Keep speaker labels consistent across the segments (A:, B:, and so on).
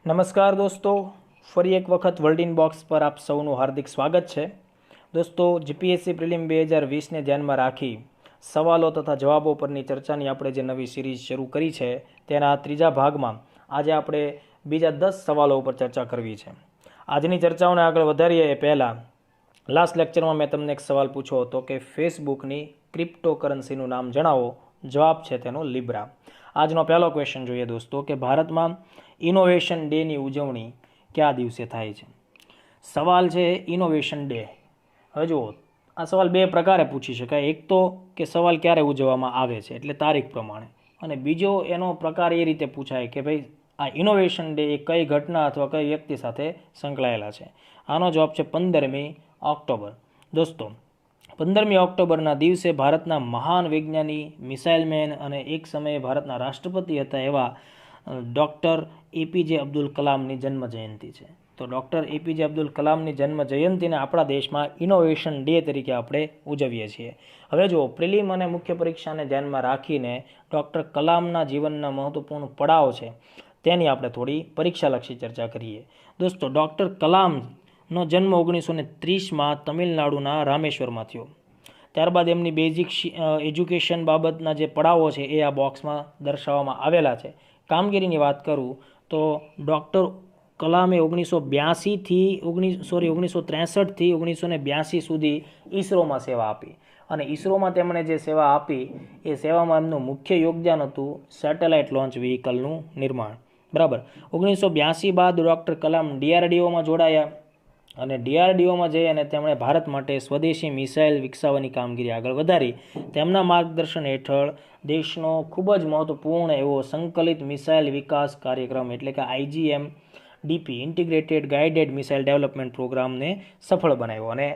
A: નમસ્કાર દોસ્તો, ફરી એક વખત વર્લ્ડ ઇન બોક્સ પર આપ સૌનું હાર્દિક સ્વાગત છે. દોસ્તો, જીપીએસસી પ્રિલિમ 2020ને ધ્યાનમાં રાખી સવાલો તથા જવાબો પરની ચર્ચાની આપણે જે નવી સિરીઝ શરૂ કરી છે તેના ત્રીજા ભાગમાં આજે આપણે બીજા 10 સવાલો ઉપર ચર્ચા કરવી છે. આજની ચર્ચાઓને આગળ વધારીએ એ પહેલાં લાસ્ટ લેક્ચરમાં મેં તમને એક સવાલ પૂછ્યો હતો કે ફેસબુકની ક્રિપ્ટોકરન્સીનું નામ જણાવો. જવાબ છે તેનો લિબ્રા. આજનો પહેલો ક્વેશ્ચન જોઈએ દોસ્તો કે ભારતમાં ઇનોવેશન ડેની ઉજવણી કયા દિવસે થાય છે? સવાલ છે ઇનોવેશન ડે. હવે જુઓ, આ સવાલ બે પ્રકારે પૂછી શકાય. એક તો કે સવાલ ક્યારે ઉજવવામાં આવે છે એટલે તારીખ પ્રમાણે, અને બીજો એનો પ્રકાર એ રીતે પૂછાય કે ભાઈ આ ઇનોવેશન ડે એ કઈ ઘટના અથવા કઈ વ્યક્તિ સાથે સંકળાયેલા છે. આનો જવાબ છે 15મી ઓક્ટોબર. દોસ્તો, 15મી ઓક્ટોબરના દિવસે ભારતના મહાન વિજ્ઞાની, મિસાઇલમેન અને એક સમયે ભારતના રાષ્ટ્રપતિ હતા એવા ડૉક્ટર એપીજે અબ્દુલ કલામની જન્મ જયંતિ છે. તો ડૉક્ટર એપીજે અબ્દુલ કલામની જન્મ જયંતિને આપણા દેશમાં ઇનોવેશન ડે તરીકે આપણે ઉજવીએ છીએ. હવે જુઓ, પ્રિલિમ અને મુખ્ય પરીક્ષાને ધ્યાનમાં રાખીને ડૉક્ટર કલામના જીવનના મહત્વપૂર્ણ પડાવ છે તેની આપણે થોડી પરીક્ષાલક્ષી ચર્ચા કરીએ. દોસ્તો, ડૉક્ટર કલામનો જન્મ 1930માં તમિલનાડુના રામેશ્વરમાં થયો. ત્યારબાદ એમની બેઝિક એજ્યુકેશન બાબતના જે પડાવો છે એ આ બોક્સમાં દર્શાવવામાં આવેલા છે. કામગીરીની વાત કરું તો ડૉક્ટર કલામે 1963થી 1982 સુધી ઈસરોમાં સેવા આપી, અને ઈસરોમાં તેમણે જે સેવા આપી એ સેવામાં એમનું મુખ્ય યોગદાન હતું સેટેલાઇટ લોન્ચ વ્હીકલનું નિર્માણ. બરાબર. 1982 બાદ ડૉક્ટર કલામ DRDOમાં જોડાયા, અને DRDOમાં જઈ અને તેમણે ભારત માટે સ્વદેશી મિસાઇલ વિકસાવવાની કામગીરી આગળ વધારી. તેમના માર્ગદર્શન હેઠળ દેશનો ખૂબ જ મહત્વપૂર્ણ એવો સંકલિત મિસાઇલ વિકાસ કાર્યક્રમ એટલે કે IGMDP integrated guided missile development પ્રોગ્રામને સફળ બનાવ્યો. અને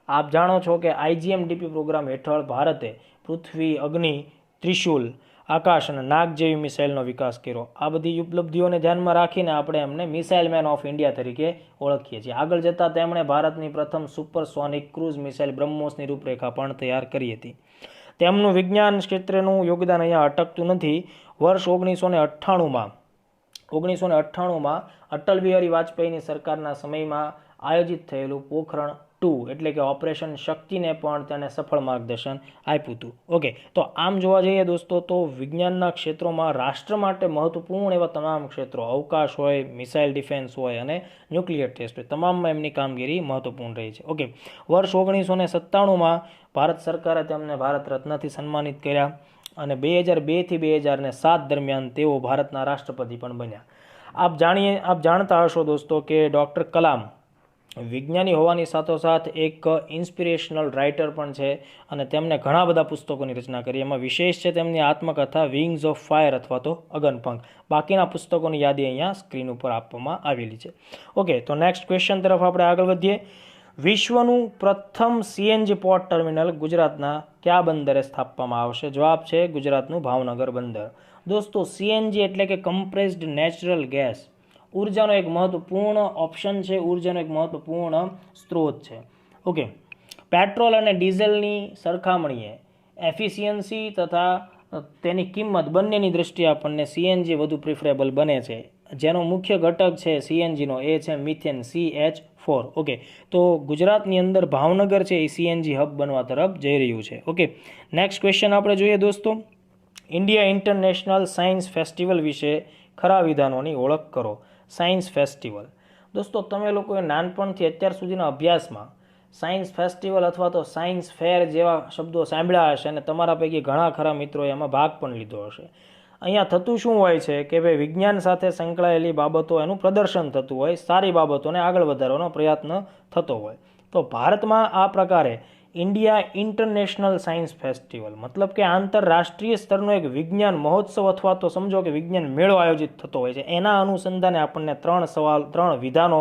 A: આપ જાણો છો કે IGMDP પ્રોગ્રામ હેઠળ ભારતે પૃથ્વી, અગ્નિ, ત્રિશુલ, આકાશ અને નાગ જેવી મિસાઇલનો વિકાસ કર્યો. આ બધી ઉપલબ્ધિઓને ધ્યાનમાં રાખીને આપણે એમને મિસાઇલ મેન ઓફ ઇન્ડિયા તરીકે ઓળખીએ છીએ. આગળ જતાં તેમણે ભારતની પ્રથમ સુપરસોનિક ક્રૂઝ મિસાઇલ બ્રહ્મોસની રૂપરેખા પણ તૈયાર કરી હતી. તેમનું વિજ્ઞાન ક્ષેત્રનું યોગદાન અહીંયા અટકતું નથી. વર્ષ 1998માં અટલ બિહારી વાજપેયીની સરકારના સમયમાં આયોજિત થયેલું પોખરણ 2 એટલે કે ઓપરેશન શક્તિને પણ તેને સફળ માર્ગદર્શન આપ્યું હતું. ઓકે, તો આમ જોવા જઈએ દોસ્તો તો વિજ્ઞાનના ક્ષેત્રોમાં રાષ્ટ્ર માટે મહત્વપૂર્ણ એવા તમામ ક્ષેત્રો, અવકાશ હોય, મિસાઇલ ડિફેન્સ હોય અને ન્યુક્લિયર ટેસ્ટ હોય, તમામમાં એમની કામગીરી મહત્વપૂર્ણ રહી છે. ઓકે, વર્ષ 1997માં ભારત સરકારે તેમને ભારત રત્નથી સન્માનિત કર્યા, અને 2002થી 2007 દરમિયાન તેઓ ભારતના રાષ્ટ્રપતિ પણ બન્યા. આપ જાણતા હશો દોસ્તો કે ડૉક્ટર કલામ વિજ્ઞાની હોવાની સાથોસાથ એક ઇન્સ્પિરેશનલ રાઇટર પણ છે, અને તેમને ઘણા બધા પુસ્તકોની રચના કરી. એમાં વિશેષ છે તેમની આત્મકથા વિંગ્સ ઓફ ફાયર અથવા તો અગનપંખ. બાકીના પુસ્તકોની યાદી અહીંયા સ્ક્રીન ઉપર આપવામાં આવેલી છે. ઓકે, તો નેક્સ્ટ ક્વેશ્ચન તરફ આપણે આગળ વધીએ. વિશ્વનું પ્રથમ CNG પોર્ટ ટર્મિનલ ગુજરાતના કયા બંદરે સ્થાપવામાં આવશે? જવાબ છે ગુજરાતનું ભાવનગર બંદર. દોસ્તો, CNG એટલે કે કમ્પ્રેસ્ડ નેચરલ ગેસ ઉર્જાનો એક મહત્વપૂર્ણ ઓપ્શન છે, ઉર્જાનો એક મહત્વપૂર્ણ સ્ત્રોત છે. ઓકે, પેટ્રોલ અને ડીઝલની સરખામણીએ એફિશિયન્સી તથા તેની કિંમત બંનેની દ્રષ્ટિએ આપણને CNG વધુ પ્રિફરેબલ બને છે. જેનો મુખ્ય ઘટક છે CNGનો એ છે મિથેન, CH4. ઓકે, તો ગુજરાતની અંદર ભાવનગર છે એ CNG હબ બનવા તરફ જઈ રહ્યું છે. ઓકે, નેક્સ્ટ ક્વેશ્ચન આપણે જોઈએ દોસ્તો. ઇન્ડિયા ઇન્ટરનેશનલ સાયન્સ ફેસ્ટિવલ વિશે ખરા વિધાનોની ઓળખ કરો. Science festival. દોસ્તો, તમે લોકોએ નાનપણથી અત્યાર સુધીના અભ્યાસમાં સાયન્સ ફેસ્ટિવલ અથવા તો સાયન્સ ફેર જેવા શબ્દો સાંભળ્યા હશે, અને તમારા પૈકી ઘણા ખરા મિત્રોએ એમાં ભાગ પણ લીધો હશે. અહીંયા થતું શું હોય છે કે ભાઈ વિજ્ઞાન સાથે સંકળાયેલી બાબતો એનું પ્રદર્શન થતું હોય, સારી બાબતોને આગળ વધારવાનો પ્રયત્ન થતો હોય. તો ભારતમાં આ પ્રકારે ઇન્ડિયા ઇન્ટરનેશનલ સાયન્સ ફેસ્ટિવલ મતલબ કે આંતરરાષ્ટ્રીય સ્તરનો એક વિજ્ઞાન મહોત્સવ અથવા તો સમજો કે વિજ્ઞાન મેળો આયોજિત થતો હોય છે. એના અનુસંધાને આપણને 3 વિધાનો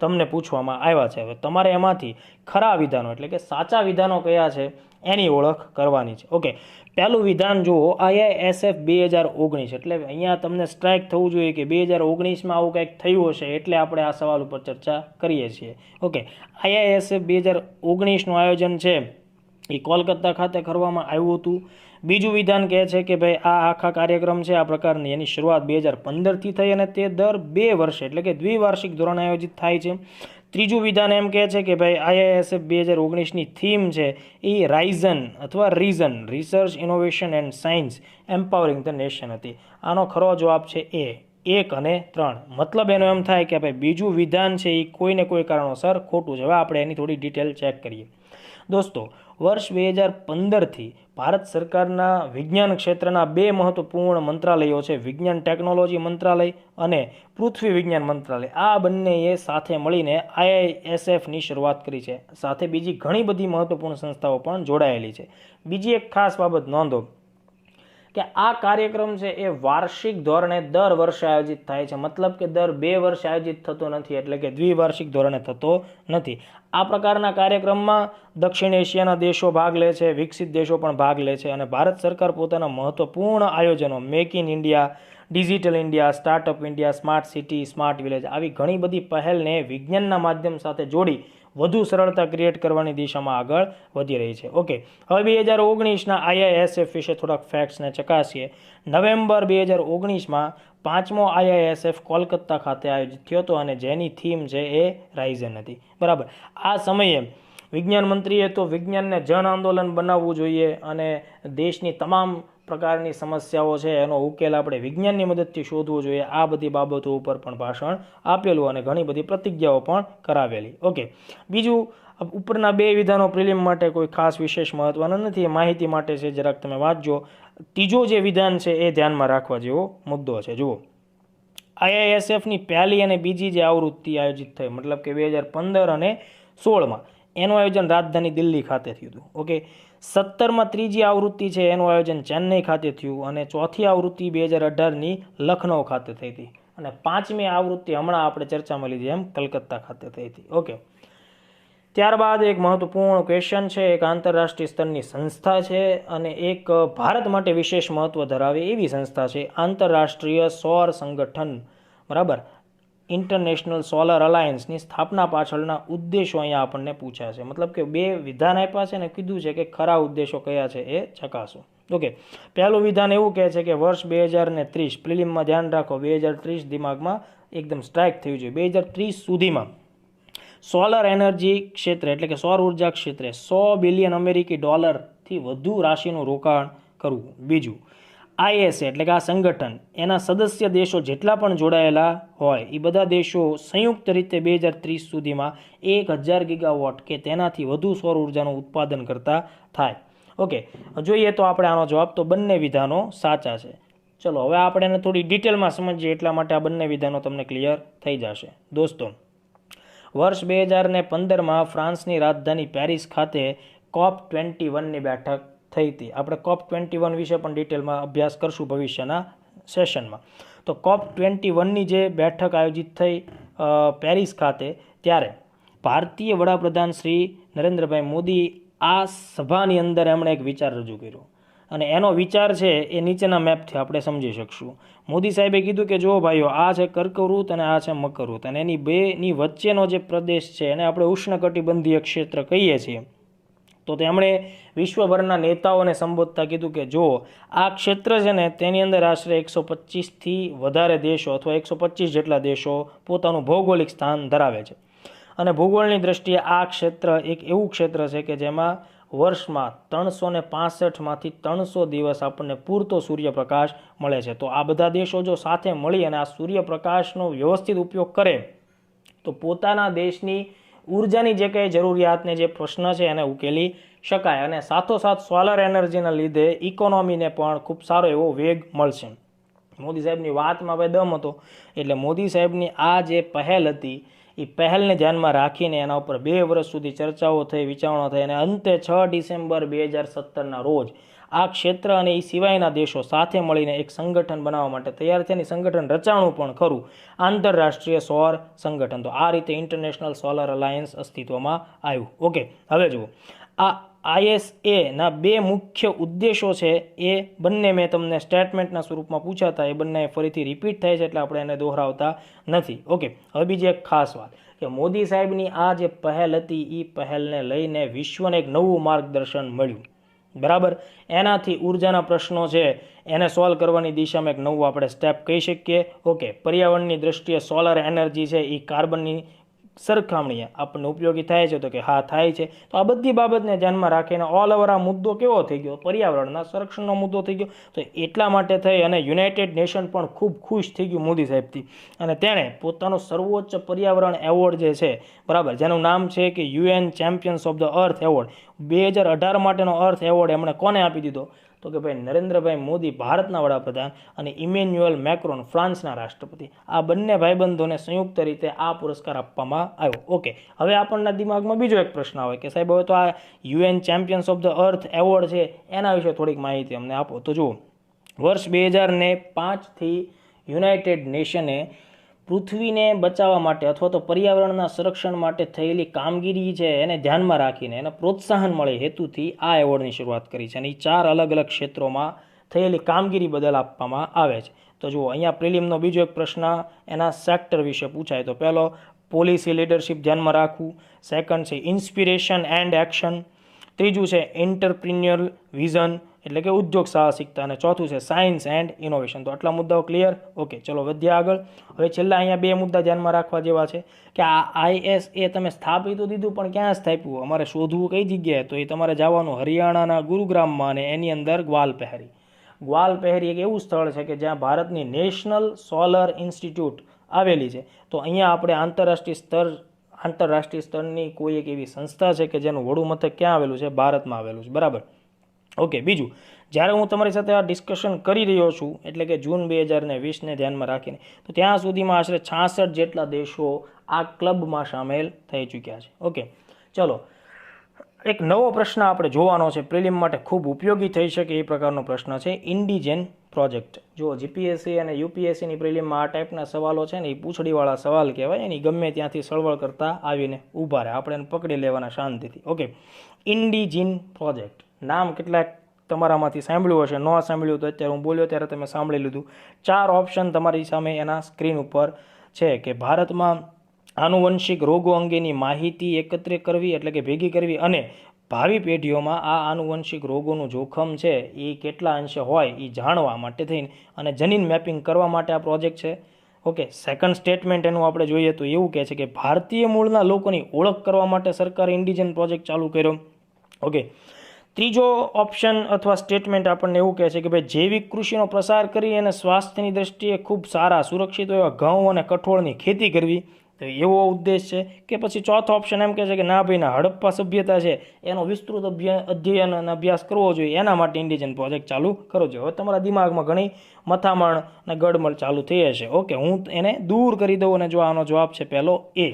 A: તમને પૂછવામાં આવ્યા છે. હવે તમારે એમાંથી ખરા વિધાનો એટલે કે સાચા વિધાનો કયા છે એની ઓળખ કરવાની છે. ઓકે, પહેલું વિધાન જુઓ, IISF 2019. એટલે અહીંયા તમને સ્ટ્રાઇક થવું જોઈએ કે 2019માં આવું કંઈક થયું હશે એટલે આપણે આ સવાલ ઉપર ચર્ચા કરીએ છીએ. ઓકે, IISF 2019નું આયોજન છે એ કોલકાતા ખાતે કરવામાં આવ્યું હતું. બીજું વિધાન કહે છે કે ભાઈ આ આખા કાર્યક્રમ છે આ પ્રકારની એની શરૂઆત 2015થી થઈ અને તે દર 2 વર્ષે એટલે કે દ્વિવાર્ષિક ધોરણે આયોજિત થાય છે. ત્રીજું વિધાન એમ કહે છે કે ભાઈ IISF 2019ની થીમ છે એ રાઇઝન અથવા reason research innovation and science empowering the nation હતી. આનો ખરો જવાબ છે એ 1 અને 3. મતલબ એનો એમ થાય કે ભાઈ બીજું વિધાન છે એ કોઈને કોઈ કારણોસર ખોટું છે. હવે આપણે એની થોડી ડિટેલ ચેક કરીએ. દોસ્તો, વર્ષ 2015થી ભારત સરકારના વિજ્ઞાન ક્ષેત્રના 2 મહત્વપૂર્ણ મંત્રાલયો છે, વિજ્ઞાન ટેકનોલોજી મંત્રાલય અને પૃથ્વી વિજ્ઞાન મંત્રાલય. આ બંનેએ સાથે મળીને IISFની શરૂઆત કરી છે. સાથે બીજી ઘણી બધી મહત્વપૂર્ણ સંસ્થાઓ પણ જોડાયેલી છે. બીજી એક ખાસ બાબત નોંધો કે આ કાર્યક્રમ છે એ વાર્ષિક ધોરણે દર વર્ષે આયોજિત થાય છે. મતલબ કે દર 2 વર્ષે આયોજિત થતો નથી, એટલે કે દ્વિવાર્ષિક ધોરણે થતો નથી. આ પ્રકારના કાર્યક્રમમાં દક્ષિણ એશિયાના દેશો ભાગ લે છે, વિકસિત દેશો પણ ભાગ લે છે અને ભારત સરકાર પોતાના મહત્વપૂર્ણ આયોજનો make in India, digital India, startup India, smart city, smart village આવી ઘણી બધી પહેલને વિજ્ઞાનના માધ્યમ સાથે જોડી વધુ સરળતા ક્રિએટ કરવાની દિશામાં આગળ વધી રહી છે. ઓકે, હવે 2019ના IISF વિશે થોડાક ફેક્ટ્સને ચકાસીએ. નવેમ્બર 2019માં 5મો IISF કોલકાતા ખાતે આયોજિત થયો હતો અને જેની થીમ છે એ રાઇઝન હતી. બરાબર. આ સમયે વિજ્ઞાન મંત્રીએ તો વિજ્ઞાનને જન આંદોલન બનાવવું જોઈએ અને દેશની તમામ પ્રકારની સમસ્યાઓ છે એનો ઉકેલ આપણે વિજ્ઞાનની મદદથી શોધવો જોઈએ. આ બધી બાબતો ઉપર પણ ભાષણ આપેલું અને ઘણી બધી પ્રતિજ્ઞાઓ પણ કરાવેલી. ઓકે, બીજું ઉપરના 2 વિધાનો પ્રિલિમ માટે કોઈ ખાસ વિશેષ મહત્વના નથી, એ માહિતી માટે છે, જરાક તમે વાંચજો. ત્રીજો જે વિધાન છે એ ધ્યાનમાં રાખવા જેવો મુદ્દો છે. જુઓ, IISFની પહેલી અને બીજી જે આવૃત્તિ આયોજિત થઈ, મતલબ કે 2015 અને 16માં એનું આયોજન રાજધાની દિલ્હી ખાતે થયું હતું. ઓકે, 17માં ત્રીજી આવૃત્તિ છે એનું આયોજન ચેન્નઈ ખાતે થયું અને ચોથી આવૃત્તિ 2018ની લખનૌ ખાતે થઈ હતી અને 5મી આવૃત્તિ હમણાં આપણે ચર્ચામાં લીધી એમ કલકત્તા ખાતે થઈ હતી. ઓકે, ત્યારબાદ એક મહત્વપૂર્ણ ક્વેશ્ચન છે. એક આંતરરાષ્ટ્રીય સ્તરની સંસ્થા છે અને એક ભારત માટે વિશેષ મહત્વ ધરાવે એવી સંસ્થા છે આંતરરાષ્ટ્રીય સૌર સંગઠન. બરાબર. ઇન્ટરનેશનલ સોલર અલાયન્સની સ્થાપના પાછળના ઉદ્દેશો અહીંયા આપણને પૂછ્યા છે. મતલબ કે 2 વિધાન આપ્યા છે અને કીધું છે કે ખરા ઉદ્દેશો કયા છે એ ચકાસો. ઓકે, પહેલું વિધાન એવું કહે છે કે વર્ષ 2030 પ્રિલિમમાં ધ્યાન રાખો, 2030 દિમાગમાં એકદમ સ્ટ્રાઇક થયું છે. 2030 સુધીમાં સોલર એનર્જી ક્ષેત્રે એટલે કે સૌર ઉર્જા ક્ષેત્રે $100 બિલિયન અમેરિકી ડોલરથી વધુ રાશિનું રોકાણ કરવું. બીજું, ISA એટલે કે આ સંગઠન એના સદસ્ય દેશો જેટલા પણ જોડાયેલા હોય એ બધા દેશો સંયુક્ત રીતે 2030 સુધીમાં 1000 ગીગાવોટ કે તેનાથી વધુ સૌર ઉર્જાનું ઉત્પાદન કરતા થાય. ઓકે, જોઈએ તો આપણે આનો જવાબ તો બંને વિધાનો સાચા છે. ચલો હવે આપણે એને થોડી ડિટેલમાં સમજીએ, એટલા માટે આ બંને વિધાનો તમને ક્લિયર થઈ જશે. દોસ્તો, વર્ષ 2015માં ફ્રાન્સની રાજધાની પેરિસ ખાતે COP21ની બેઠક થઈ હતી. આપણે COP21 વિશે પણ ડિટેલમાં અભ્યાસ કરશું ભવિષ્યના સેશનમાં. તો COP21ની જે બેઠક આયોજિત થઈ પેરિસ ખાતે, ત્યારે ભારતીય વડાપ્રધાન શ્રી નરેન્દ્રભાઈ મોદી આ સભાની અંદર એમણે એક વિચાર રજૂ કર્યો અને એનો વિચાર છે એ નીચેના મેપથી આપણે સમજી શકશું. મોદી સાહેબે કીધું કે જો ભાઈઓ, આ છે કર્કવૃત અને આ છે મકરવૃત અને એની બેની વચ્ચેનો જે પ્રદેશ છે એને આપણે ઉષ્ણકટિબંધીય ક્ષેત્ર કહીએ છીએ. તો તેમણે વિશ્વભરના નેતાઓને સંબોધતા કીધું કે જો આ ક્ષેત્ર છે ને તેની અંદર આશરે 125થી વધારે દેશો અથવા 125 જેટલા દેશો પોતાનું ભૌગોલિક સ્થાન ધરાવે છે અને ભૂગોળની દ્રષ્ટિએ આ ક્ષેત્ર એક એવું ક્ષેત્ર છે કે જેમાં વર્ષમાં 365માંથી 300 દિવસ આપણને પૂરતો સૂર્યપ્રકાશ મળે છે. તો આ બધા દેશો જો સાથે મળી અને આ સૂર્યપ્રકાશનો વ્યવસ્થિત ઉપયોગ કરે તો પોતાના દેશની ઉર્જાની જે કંઈ જરૂરિયાતને જે પ્રશ્ન છે એને ઉકેલી શકાય અને સાથોસાથ સોલર એનર્જીના લીધે ઇકોનોમીને પણ ખૂબ સારો એવો વેગ મળશે. મોદી સાહેબની વાતમાં ભાઈ દમ હતો, એટલે મોદી સાહેબની આ જે પહેલ હતી એ પહેલને ધ્યાનમાં રાખીને એના ઉપર 2 વર્ષ સુધી ચર્ચાઓ થઈ, વિચારણા થઈ અને અંતે 6 ડિસેમ્બર 2017ના રોજ આ ક્ષેત્ર અને એ સિવાયના દેશો સાથે મળીને એક સંગઠન બનાવવા માટે તૈયાર થયા. સંગઠન રચાણું પણ ખરું, આંતરરાષ્ટ્રીય સૌર સંગઠન. તો આ રીતે ઇન્ટરનેશનલ સોલર અલાયન્સ અસ્તિત્વમાં આવ્યું. ઓકે, હવે જુઓ, આ ISAના બે મુખ્ય ઉદ્દેશો છે એ બંને મેં તમને સ્ટેટમેન્ટના સ્વરૂપમાં પૂછાતા, એ બંને ફરીથી રિપીટ થાય છે એટલે આપણે એને દોહરાવતા નથી. ઓકે, હવે બીજી એક ખાસ વાત કે મોદી સાહેબની આ જે પહેલ હતી એ પહેલને લઈને વિશ્વને એક નવું માર્ગદર્શન મળ્યું. બરાબર, એનાથી ઉર્જાના પ્રશ્નો છે એને સોલ્વ કરવાની દિશામાં એક નવું આપણે સ્ટેપ કહી શકીએ. ઓકે, પર્યાવરણની દ્રષ્ટિએ સોલર એનર્જી છે એ કાર્બનની સરખામણીએ આપણને ઉપયોગી થાય છે, તો કે હા થાય છે. તો આ બધી બાબતને ધ્યાનમાં રાખીને ઓલ ઓવર આ મુદ્દો કેવો થઈ ગયો? પર્યાવરણના સંરક્ષણનો મુદ્દો થઈ ગયો. તો એટલા માટે થઈ અને યુનાઇટેડ નેશન પણ ખૂબ ખુશ થઈ ગયું મોદી સાહેબથી, અને તેણે પોતાનો સર્વોચ્ચ પર્યાવરણ એવોર્ડ જે છે, બરાબર, જેનું નામ છે કે UN champions of the earth award, 2018 માટેનો અર્થ એવોર્ડ એમણે કોને આપી દીધો? તો કે ભાઈ નરેન્દ્રભાઈ મોદી ભારતના વડાપ્રધાન અને ઇમેન્યુઅલ મેક્રોન ફ્રાન્સના રાષ્ટ્રપતિ, આ બંને ભાઈબંધોને સંયુક્ત રીતે આ પુરસ્કાર આપવામાં આવ્યો. ઓકે, હવે આપણના દિમાગમાં બીજો એક પ્રશ્ન આવે કે સાહેબ હવે તો આ UN champions of the earth award છે એના વિશે થોડીક માહિતી અમને આપો. તો જુઓ, વર્ષ 2005થી યુનાઇટેડ નેશને પૃથ્વીને બચાવવા માટે અથવા તો પર્યાવરણના સંરક્ષણ માટે થયેલી કામગીરી છે એને ધ્યાનમાં રાખીને એને પ્રોત્સાહન મળે હેતુથી આ એવોર્ડની શરૂઆત કરી છે, અને એ 4 અલગ અલગ ક્ષેત્રોમાં થયેલી કામગીરી બદલ આપવામાં આવે છે. તો જુઓ, અહીંયા પ્રિલિમનો બીજો એક પ્રશ્ન એના સેક્ટર વિશે પૂછાય. તો પહેલો, પોલિસી લીડરશિપ ધ્યાનમાં રાખવું. સેકન્ડ છે ઇન્સ્પિરેશન એન્ડ એક્શન. ત્રીજું છે એન્ટરપ્રિન્યોરલ વિઝન એટલે કે ઉદ્યોગ સાહસિકતા, અને ચોથું છે સાયન્સ એન્ડ ઇનોવેશન. તો આટલા મુદ્દાઓ ક્લિયર? ઓકે, ચલો વધીએ આગળ. હવે છેલ્લા અહીંયા 2 મુદ્દા ધ્યાનમાં રાખવા જેવા છે કે આ ISA તમે સ્થાપિત તો દીધું, પણ ક્યાં સ્થાપ્યું? અમારે શોધવું કઈ જગ્યાએ? તો એ તમારે જવાનું હરિયાણાના ગુરુગ્રામમાં, અને એની અંદર ગ્વાલપહેરી. ગ્વાલપહેરી એક એવું સ્થળ છે કે જ્યાં ભારતની નેશનલ સોલર ઇન્સ્ટિટ્યૂટ આવેલી છે. તો અહીંયા આપણે આંતરરાષ્ટ્રીય સ્તરની કોઈ એક એવી સંસ્થા છે કે જેનું વડું મથક ક્યાં આવેલું છે? ભારતમાં આવેલું છે. બરાબર. ઓકે, બીજું, જ્યારે હું તમારી સાથે આ ડિસ્કશન કરી રહ્યો છું એટલે કે જૂન 2020ને ધ્યાનમાં રાખીને, તો ત્યાં સુધીમાં આશરે 66 જેટલા દેશો આ ક્લબમાં સામેલ થઈ ચૂક્યા છે. ઓકે, ચલો, એક નવો પ્રશ્ન આપણે જોવાનો છે, પ્રિલિમ માટે ખૂબ ઉપયોગી થઈ શકે એ પ્રકારનો પ્રશ્ન છે ઇન્ડિજેન પ્રોજેક્ટ. જો GPSC અને UPSCની પ્રિલિમમાં આ ટાઈપના સવાલો છે ને એ પૂછડીવાળા સવાલ કહેવાય, એની ગમે ત્યાંથી સળવળ કરતા આવીને ઊભા રહે, આપણે એને પકડી લેવાના શાંતિથી. ઓકે, ઇન્ડિજેન પ્રોજેક્ટ નામ કેટલાક તમારામાંથી સાંભળ્યું હશે, ન સાંભળ્યું તો અત્યારે હું બોલ્યો ત્યારે તમે સાંભળી લીધું. 4 ઓપ્શન તમારી સામે એના સ્ક્રીન ઉપર છે કે ભારતમાં આનુવંશિક રોગો અંગેની માહિતી એકત્રિત કરવી એટલે કે ભેગી કરવી, અને ભાવિ પેઢીઓમાં આ આનુવંશિક રોગોનું જોખમ છે એ કેટલા અંશે હોય એ જાણવા માટે થઈને અને જનીન મેપિંગ કરવા માટે આ પ્રોજેક્ટ છે. ઓકે, સેકન્ડ સ્ટેટમેન્ટ એનું આપણે જોઈએ તો એવું કહે છે કે ભારતીય મૂળના લોકોની ઓળખ કરવા માટે સરકારે ઇન્ડિજન પ્રોજેક્ટ ચાલુ કર્યો. ઓકે, ત્રીજો ઓપ્શન અથવા સ્ટેટમેન્ટ આપણને એવું કહે છે કે ભાઈ જૈવિક કૃષિનો પ્રસાર કરી અને સ્વાસ્થ્યની દ્રષ્ટિએ ખૂબ સારા સુરક્ષિત એવા ઘઉં અને કઠોળની ખેતી કરવી, તો એવો ઉદ્દેશ છે. કે પછી ચોથો ઓપ્શન એમ કહે છે કે ના ભાઈ, ના હડપ્પા સભ્યતા છે એનો વિસ્તૃત અધ્યયન અને અભ્યાસ કરવો જોઈએ, એના માટે ઇન્ડિજન પ્રોજેક્ટ ચાલુ કરવો જોઈએ. હવે તમારા દિમાગમાં ઘણી મથામણ અને ગડમડ ચાલુ થઈ હશે. ઓકે, હું એને દૂર કરી દઉં, અને જો આનો જવાબ છે પહેલો એ,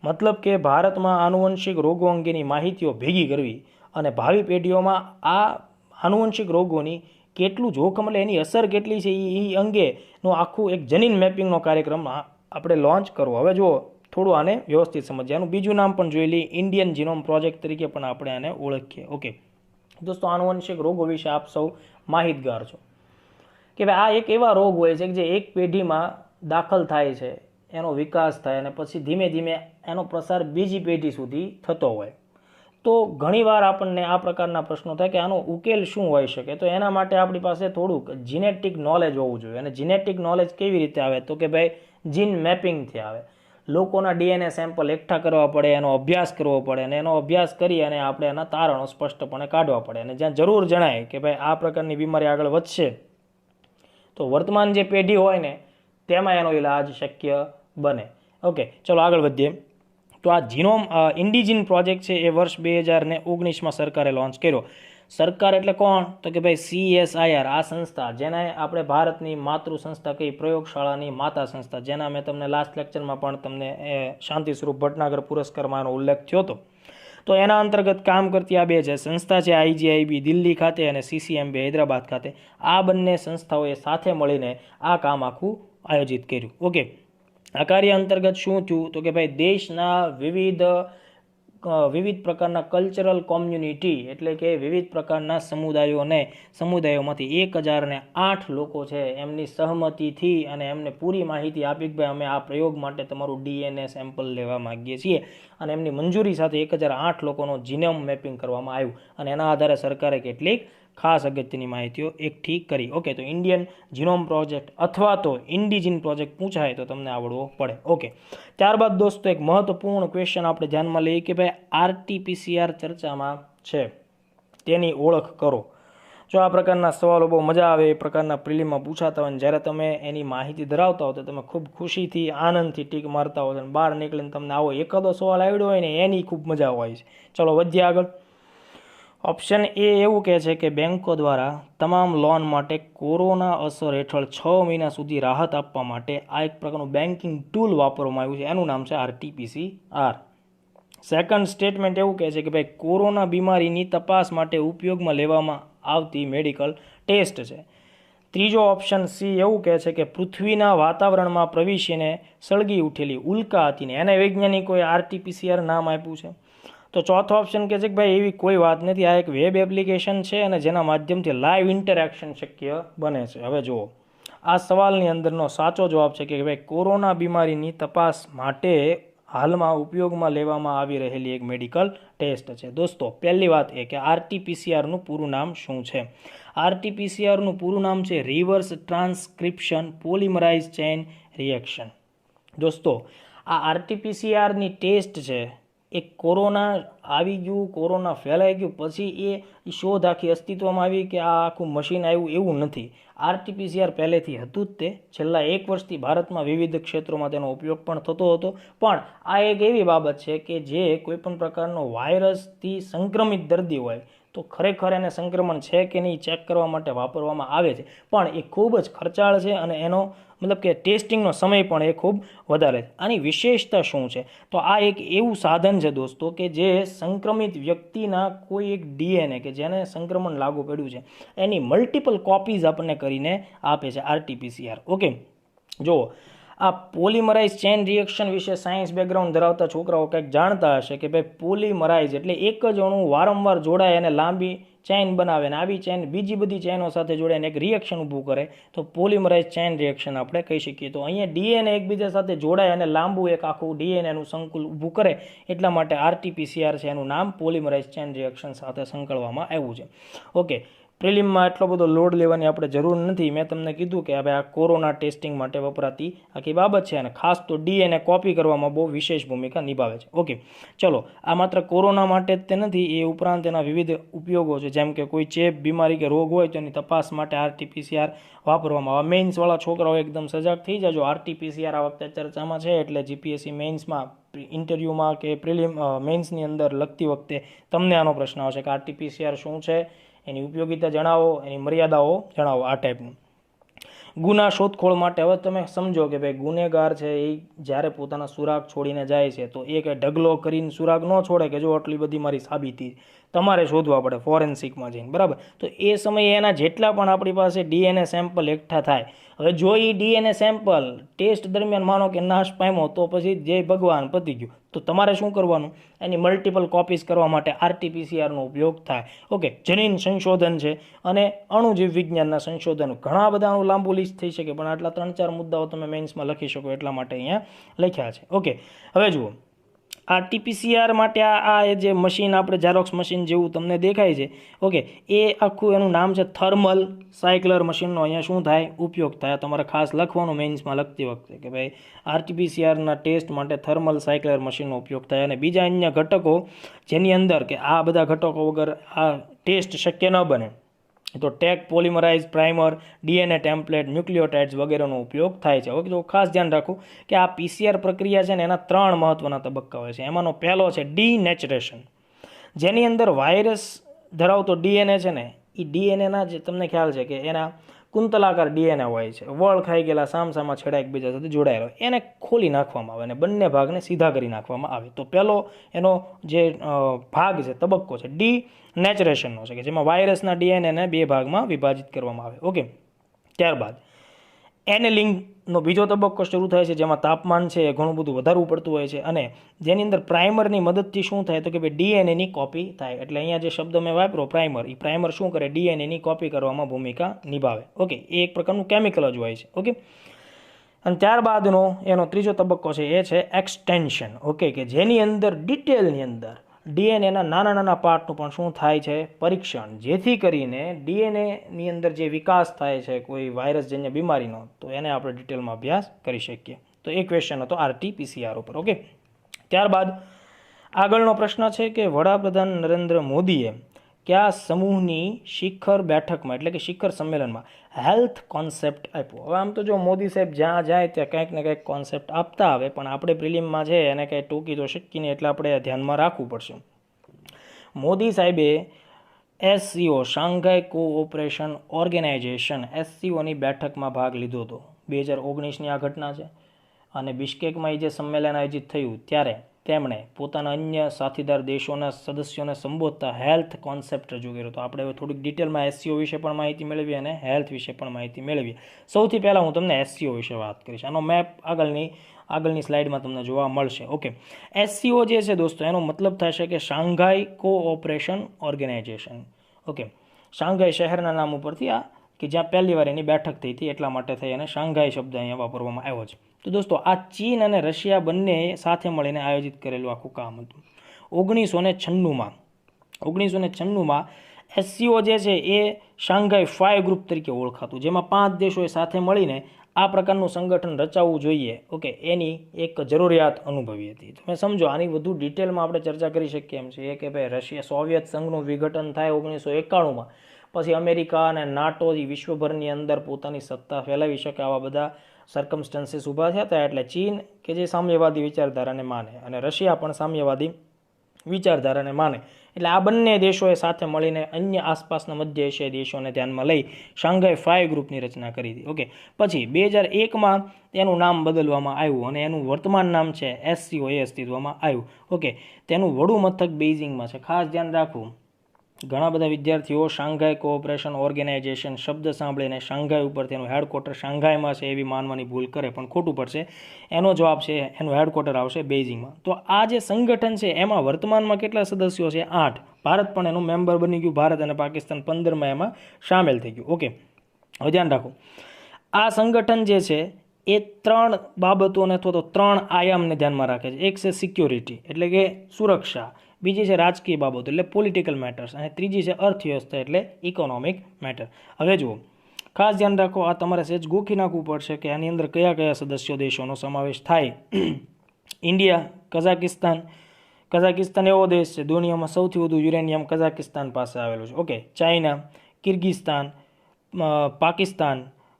A: મતલબ કે ભારતમાં આનુવંશિક રોગો અંગેની માહિતીઓ ભેગી કરવી અને ભાવિ પેઢીઓમાં આ આનુવંશિક રોગોની કેટલું જોખમ એટલે એની અસર કેટલી છે એ અંગેનું આખું એક જનીન મેપિંગનો કાર્યક્રમ આપણે લોન્ચ કરવો. હવે જુઓ, થોડું આને વ્યવસ્થિત સમજ્યાનું બીજું નામ પણ જોઈ લઈએ, ઇન્ડિયન જીનોમ પ્રોજેક્ટ તરીકે પણ આપણે આને ઓળખીએ. ઓકે દોસ્તો, આનુવંશિક રોગો વિશે આપ સૌ માહિતગાર છો કે ભાઈ આ એક એવા રોગ હોય છે કે જે એક પેઢીમાં દાખલ થાય છે, એનો વિકાસ થાય અને પછી ધીમે ધીમે એનો પ્રસાર બીજી પેઢી સુધી થતો હોય. તો ઘણીવાર આપણને આ પ્રકારના પ્રશ્નો થાય કે આનો ઉકેલ શું હોઈ શકે? તો એના માટે આપણી પાસે થોડુંક જીનેટિક નોલેજ હોવું જોઈએ. અને જીનેટિક નોલેજ કેવી રીતે આવે? તો કે ભાઈ જીન મેપિંગથી આવે. લોકોના DNA સેમ્પલ એકઠા કરવા પડે, એનો અભ્યાસ કરવો પડે, અને એનો અભ્યાસ કરી અને આપણે એના તારણો સ્પષ્ટપણે કાઢવા પડે. અને જ્યાં જરૂર જણાય કે ભાઈ આ પ્રકારની બીમારી આગળ વધશે, તો વર્તમાન જે પેઢી હોય ને તેમાં એનો ઈલાજ શક્ય બને. ઓકે, ચલો આગળ વધીએ. તો આ જીનોમ ઇન્ડિજિન પ્રોજેક્ટ છે એ વર્ષ 2019માં સરકારે લોન્ચ કર્યો. સરકાર એટલે કોણ? તો કે ભાઈ CSIR, આ સંસ્થા જેને આપણે ભારતની માતૃ સંસ્થા કહી, પ્રયોગશાળાની માતા સંસ્થા, જેના મેં તમને લાસ્ટ લેક્ચરમાં પણ તમને શાંતિ સ્વરૂપ ભટનાગર પુરસ્કારમાં એનો ઉલ્લેખ થયો હતો. તો એના અંતર્ગત કામ કરતી આ 2 છે સંસ્થા છે, IGIB દિલ્હી ખાતે અને CCMB હૈદરાબાદ ખાતે. આ બંને સંસ્થાઓએ સાથે મળીને આ કામ આખું આયોજિત કર્યું. ઓકે, આ કાર્ય અંતર્ગત શું થયું? તો કે ભાઈ દેશના વિવિધ વિવિધ પ્રકારના કલ્ચરલ કોમ્યુનિટી એટલે કે વિવિધ પ્રકારના સમુદાયોમાંથી 1008 લોકો છે એમની સહમતિથી અને એમને પૂરી માહિતી આપી કે ભાઈ અમે આ પ્રયોગ માટે તમારું DNA સેમ્પલ લેવા માગીએ છીએ અને એમની મંજૂરી સાથે 1008 લોકોનો જીનોમ મેપિંગ કરવામાં આવ્યું અને એના આધારે સરકારે કેટલીક ખાસ અગત્યની માહિતીઓ એકઠી કરી. ઓકે, તો ઇન્ડિયન જીનોમ પ્રોજેક્ટ અથવા તો ઇન્ડિજીન પ્રોજેક્ટ પૂછાય તો તમને આવડવો પડે. ઓકે, ત્યારબાદ દોસ્તો એક મહત્વપૂર્ણ ક્વેશ્ચન આપણે ધ્યાનમાં લઈએ કે ભાઈ RT-PCR ચર્ચામાં છે તેની ઓળખ કરો. જો આ પ્રકારના સવાલો બહુ મજા આવે એ પ્રકારના પ્રિલિમમાં પૂછાતા હોય, જ્યારે તમે એની માહિતી ધરાવતા હો તો તમે ખૂબ ખુશીથી આનંદથી ટીક મારતા હો અને બહાર નીકળીને તમને આવો એકાદો સવાલ આવડ્યો હોય ને એની ખૂબ મજા હોય છે. ચલો વધીએ આગળ. ઓપ્શન એ એવું કહે છે કે બેન્કો દ્વારા તમામ લોન માટે કોરોના અસર હેઠળ 6 મહિના સુધી રાહત આપવા માટે આ એક પ્રકારનું બેન્કિંગ ટૂલ વાપરવામાં આવ્યું છે, એનું નામ છે RT-PCR. સેકન્ડ સ્ટેટમેન્ટ એવું કહે છે કે ભાઈ કોરોના બીમારીની તપાસ માટે ઉપયોગમાં લેવામાં આવતી મેડિકલ ટેસ્ટ છે. ત્રીજો ઓપ્શન સી એવું કહે છે કે પૃથ્વીના વાતાવરણમાં પ્રવેશીને સળગી ઉઠેલી ઉલ્કા હતી ને એને વૈજ્ઞાનિકોએ RT-PCR નામ આપ્યું છે. તો ચોથો ઓપ્શન કહે છે કે ભાઈ એવી કોઈ વાત નથી, આ એક વેબ એપ્લિકેશન છે અને જેના માધ્યમથી લાઈવ ઇન્ટરેક્શન શક્ય બને છે. હવે જુઓ, આ સવાલની અંદરનો સાચો જવાબ છે કે ભાઈ કોરોના બીમારીની તપાસ માટે હાલમાં ઉપયોગમાં લેવામાં આવી રહેલી એક મેડિકલ ટેસ્ટ છે. દોસ્તો પહેલી વાત એ કે RT-PCRનું પૂરું નામ શું છે? RT-PCRનું પૂરું નામ છે reverse transcription polymerise chain reaction. દોસ્તો આ RT-PCRની ટેસ્ટ છે એ કોરોના આવી ગયું, કોરોના ફેલાઈ ગયું પછી એ શોધ આખી અસ્તિત્વમાં આવી કે આ આખું મશીન આવ્યું એવું નથી. RT-PCR પહેલેથી હતું જ તે. છેલ્લા 1 વર્ષથી ભારતમાં વિવિધ ક્ષેત્રોમાં તેનો ઉપયોગ પણ થતો હતો. પણ આ એક એવી બાબત છે કે જે કોઈપણ પ્રકારનો વાયરસથી સંક્રમિત દર્દી હોય તો ખરેખર એને સંક્રમણ છે કે નહીં ચેક કરવા માટે વાપરવામાં આવે છે, પણ એ ખૂબ જ ખર્ચાળ છે અને એનો મતલબ કે ટેસ્ટિંગનો સમય પણ એ ખૂબ વધારે છે. આની વિશેષતા શું છે? તો આ એક એવું સાધન છે દોસ્તો કે જે સંક્રમિત વ્યક્તિના કોઈ એક DNA કે જેને સંક્રમણ લાગુ પડ્યું છે એની મલ્ટિપલ કોપીઝ આપણને કરીને આપે છે RT-PCR. ઓકે, જુઓ આ પોલિમરાઇઝ ચેઇન રિએક્શન વિશે સાયન્સ બેકગ્રાઉન્ડ ધરાવતા છોકરાઓ કંઈક જાણતા હશે કે ભાઈ પોલિમરાઇઝ એટલે એક જ અણુ વારંવાર જોડાય અને લાંબી ચેઇન બનાવે ને આવી ચેઇન બીજી બધી ચેઇનો સાથે જોડાઈને એક રિએક્શન ઊભું કરે તો પોલિમરાઇઝ ચેઇન રિએક્શન આપણે કહી શકીએ. તો અહીંયા DNA એકબીજા સાથે જોડાય અને લાંબુ એક આખું DNAનું સંકુલ ઊભું કરે એટલા માટે RT-PCR છે એનું નામ પોલિમરાઇઝ ચેઇન રિએક્શન સાથે સંકળવામાં આવ્યું છે. ઓકે, પ્રિલિમમાં એટલો બધો લોડ લેવાની આપણે જરૂર નથી. મેં તમને કીધું કે હવે આ કોરોના ટેસ્ટિંગ માટે વપરાતી આખી બાબત છે અને ખાસ તો DNA કોપી કરવામાં બહુ વિશેષ ભૂમિકા નિભાવે છે. ઓકે, ચલો આ માત્ર કોરોના માટે જ તે નથી, એ ઉપરાંત એના વિવિધ ઉપયોગો છે, જેમ કે કોઈ ચેપ બીમારી કે રોગ હોય તો એની તપાસ માટે RT-PCR વાપરવામાં આવે. મેઇન્સવાળા છોકરાઓ એકદમ સજાગ થઈ જાજો. RT-PCR આ વખતે ચર્ચામાં છે એટલે GPSC મેઇન્સમાં ઇન્ટરવ્યૂમાં કે મેઇન્સની અંદર લખતી વખતે તમને આનો પ્રશ્ન આવશે કે RT-PCR શું છે, એની ઉપયોગિતા જણાવો, એની મર્યાદાઓ જણાવો, આ ટાઈપનું. ગુના શોધખોળ માટે હવે તમે સમજો કે ભાઈ ગુનેગાર છે એ જ્યારે પોતાના સુરાગ છોડીને જાય છે તો એ કંઈ ઢગલો કરીને સુરાગ ન છોડે કે જો આટલી બધી મારી સાબિતી તમારે શોધવા પડે ફોરેન્સિકમાં જઈને, બરાબર? તો એ સમયે એના જેટલા પણ આપણી પાસે DNA સેમ્પલ એકઠા થાય, હવે જો એ DNA સેમ્પલ ટેસ્ટ દરમિયાન માનો કે નાશ પામ્યો તો પછી જય ભગવાન પતી ગયું. તો તમારે શું કરવાનું? એની મલ્ટિપલ કોપીઝ કરવા માટે RT-PCRનો ઉપયોગ થાય. ઓકે, જનીન સંશોધન છે અને અણુજીવ વિજ્ઞાનના સંશોધન, ઘણા બધાનું લાંબુ લિસ્ટ થઈ શકે પણ આટલા 3-4 મુદ્દાઓ તમે મેઇન્સમાં લખી શકો એટલા માટે અહીંયા લખ્યા છે. ઓકે, હવે જુઓ RT-PCR માટે આ જે મશીન આપણે ઝેરોક્સ મશીન જેવું તમને દેખાય છે, ઓકે, એ આખું એનું નામ છે થર્મલ સાયક્લર મશીનનો અહીંયા શું થાય? ઉપયોગ થાય. તમારે ખાસ લખવાનું મેઇન્સમાં લખતી વખતે કે ભાઈ RT-PCRના ટેસ્ટ માટે થર્મલ સાયક્લર મશીનનો ઉપયોગ થાય. અને બીજા અન્ય ઘટકો જેની અંદર કે આ બધા ઘટકો વગર આ ટેસ્ટ શક્ય ન બને તો Taq, polymerase, primer, DNA template, nucleotides વગેરેનો ઉપયોગ થાય છે. ઓકે, તો ખાસ ધ્યાન રાખો કે આ PCR પ્રક્રિયા છે ને એના 3 મહત્વના તબક્કા હોય છે. એમાંનો પહેલો છે ડીનેચરેશન, જેની અંદર વાયરસ ધરાવતો DNA છે ને એ DNAના જે તમને ખ્યાલ છે કે એના કુંતલાકાર DNA હોય છે, વળ ખાઈ ગયેલા સામસામા છેડા એકબીજા સાથે જોડાયેલા હોય, એને ખોલી નાખવામાં આવે અને બંને ભાગને સીધા કરી નાખવામાં આવે. તો પહેલો એનો જે ભાગ છે, તબક્કો છે ડીનેચરેશનનો છે કે જેમાં વાયરસના DNAને 2 ભાગમાં વિભાજિત કરવામાં આવે. ઓકે, ત્યારબાદ એનેલિંગનો બીજો તબક્કો શરૂ થાય છે, જેમાં તાપમાન છે એ ઘણું બધું વધારવું પડતું હોય છે, અને જેની અંદર પ્રાઇમરની મદદથી શું થાય તો કે ભાઈ ડીએનએની કોપી થાય. એટલે અહીંયા જે શબ્દ મેં વાપરો પ્રાઇમર, એ પ્રાઇમર શું કરે, ડીએનએની કોપી કરવામાં ભૂમિકા નિભાવે. ઓકે, એ એક પ્રકારનું કેમિકલ જ હોય છે. ઓકે, અને ત્યારબાદનો એનો ત્રીજો તબક્કો છે એ છે એક્સટેન્શન. ઓકે, કે જેની અંદર ડિટેલની અંદર ડીએનએના નાના નાના પાર્ટનું પણ શું થાય છે, પરીક્ષણ, જેથી કરીને ડીએનએની અંદર જે વિકાસ થાય છે કોઈ વાયરસજન્ય બીમારીનો, તો એને આપણે ડિટેલમાં અભ્યાસ કરી શકીએ. તો એ ક્વેશ્ચન હતો RT-PCR ઉપર. ઓકે, ત્યારબાદ આગળનો પ્રશ્ન છે કે વડાપ્રધાન નરેન્દ્ર મોદીએ કયા સમૂહની શિખર બેઠકમાં એટલે કે શિખર સંમેલનમાં હેલ્થ કોન્સેપ્ટ આપ્યો? હવે આમ તો જો મોદી સાહેબ જ્યાં જાય ત્યાં કંઈક ને કંઈક કોન્સેપ્ટ આપતા આવે, પણ આપણે પ્રિલિમમાં છે એને કંઈ ટૂંકી તો શકીએ નહીં, એટલે આપણે ધ્યાનમાં રાખવું પડશે. મોદી સાહેબે SCO શાંઘાઈ કોઓપરેશન ઓર્ગેનાઇઝેશન SCOની બેઠકમાં ભાગ લીધો હતો. 2019ની આ ઘટના છે, અને બિશ્કેકમાં જે સંમેલન આયોજિત થયું ત્યારે તેમણે પોતાના અન્ય સાથીદાર દેશોના સદસ્યોને સંબોધતા હેલ્થ કોન્સેપ્ટ રજૂ કર્યો. તો આપણે હવે થોડીક ડિટેલમાં SCO વિશે પણ માહિતી મેળવીએ અને હેલ્થ વિશે પણ માહિતી મેળવીએ. સૌથી પહેલાં હું તમને SCO વિશે વાત કરીશ. આનો મેપ આગળની સ્લાઇડમાં તમને જોવા મળશે. ઓકે, SCO જે છે દોસ્તો, એનો મતલબ થશે કે Shanghai cooperation organisation. Okay, Shanghai શહેરના નામ ઉપરથી આ કે જ્યાં પહેલી વાર એની બેઠક થઈ હતી એટલા માટે થઈ અને શાંઘાઈ શબ્દ અહીંયા વાપરવામાં આવ્યો છે. તો દોસ્તો, આ ચીન અને રશિયા બંને સાથે મળીને આયોજિત કરેલું આખું કામ હતું. 1996માં SCO જે છે એ શાંઘાઈ 5 ગ્રુપ તરીકે ઓળખાતું, જેમાં 5 દેશોએ સાથે મળીને આ પ્રકારનું સંગઠન રચાવવું જોઈએ. ઓકે, એની એક જરૂરિયાત અનુભવી હતી. તમે સમજો, આની વધુ ડિટેલમાં આપણે ચર્ચા કરી શકીએ એમ છે કે ભાઈ રશિયા સોવિયત સંઘનું વિઘટન થાય 1991માં, પછી અમેરિકા અને નાટો વિશ્વભરની અંદર પોતાની સત્તા ફેલાવી શકે, આવા બધા સર્કમસ્ટન્સીસ ઊભા થયા હતા. એટલે ચીન કે જે સામ્યવાદી વિચારધારાને માને અને રશિયા પણ સામ્યવાદી વિચારધારાને માને, એટલે આ બંને દેશોએ સાથે મળીને અન્ય આસપાસના મધ્ય એશિયાઈ દેશોને ધ્યાનમાં લઈ શાંઘાઈ 5 ગ્રુપની રચના કરી હતી. ઓકે, પછી 2001માં તેનું નામ બદલવામાં આવ્યું અને એનું વર્તમાન નામ છે SCO એ અસ્તિત્વમાં આવ્યું. ઓકે, તેનું વડું મથક બેઇજિંગમાં છે. ખાસ ધ્યાન રાખવું, ઘણા બધા વિદ્યાર્થીઓ શાંઘાઈ કોઓપરેશન ઓર્ગેનાઇઝેશન શબ્દ સાંભળીને શાંઘાઈ ઉપર તેનું હેડક્વાર્ટર શાંઘાઈમાં છે એવી માનવાની ભૂલ કરે, પણ ખોટું પડશે. એનો જવાબ છે એનું હેડક્વાર્ટર આવશે બેઇજિંગમાં. તો આ જે સંગઠન છે એમાં વર્તમાનમાં કેટલા સદસ્યો છે? 8. ભારત પણ એનું મેમ્બર બની ગયું. ભારત અને પાકિસ્તાન 15માં એમાં સામેલ થઈ ગયું. ઓકે, હવે ધ્યાન રાખો, આ સંગઠન જે છે એ 3 બાબતોને અથવા તો 3 આયામને ધ્યાનમાં રાખે છે. એક છે સિક્યોરિટી એટલે કે સુરક્ષા, બીજી છે રાજકીય બાબતો એટલે પોલિટિકલ મેટર્સ, અને ત્રીજી છે અર્થવ્યવસ્થા એટલે ઇકોનોમિક મેટર. હવે જુઓ, ખાસ ધ્યાન રાખો, આ તમારે સહેજ ગોખી નાખવું પડશે કે આની અંદર કયા કયા સદસ્ય દેશોનો સમાવેશ થાય. ઇન્ડિયા, કઝાકિસ્તાન એવો દેશ છે દુનિયામાં સૌથી વધુ યુરેનિયમ કઝાકિસ્તાન પાસે આવેલું છે. Okay, China, કિર્ગિસ્તાન, Pakistan,